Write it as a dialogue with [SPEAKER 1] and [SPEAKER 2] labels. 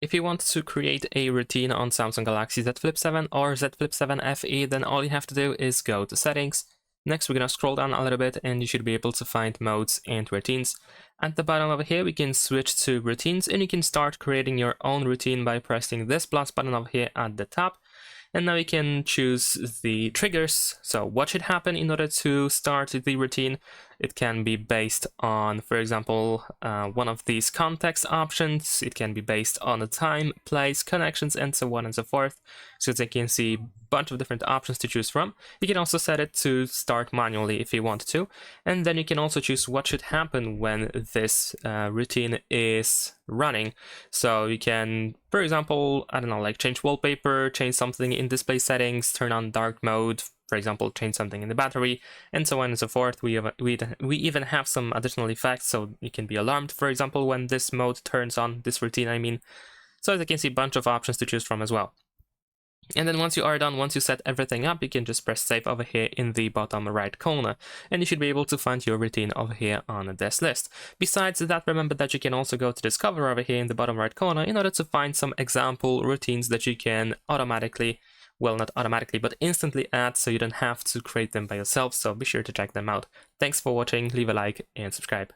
[SPEAKER 1] If you want to create a routine on Samsung Galaxy Z Flip 7 or Z Flip 7 FE, then all you have to do is go to Settings. Next, we're going to scroll down a little bit and you should be able to find Modes and Routines. At the bottom over here, we can switch to Routines and you can start creating your own routine by pressing this plus button over here at the top. And now you can choose the triggers. So what should happen in order to start the routine? It can be based on, for example, one of these context options. It can be based on the time, place, connections, and so on and so forth. So as you can see, a bunch of different options to choose from. You can also set it to start manually if you want to. And then you can also choose what should happen when this routine is running. So you can, for example, I don't know, like change wallpaper, change something in display settings, turn on dark mode, for example, change something in the battery, and so on and so forth. We even have some additional effects, so you can be alarmed, for example, when this mode turns on, this routine, I mean. So as you can see, a bunch of options to choose from as well. And then once you are done, once you set everything up, you can just press save over here in the bottom right corner, and you should be able to find your routine over here on this list. Besides that, remember that you can also go to discover over here in the bottom right corner in order to find some example routines that you can automatically, well, not automatically, but instantly add, so you don't have to create them by yourself. So be sure to check them out. Thanks for watching, leave a like and subscribe.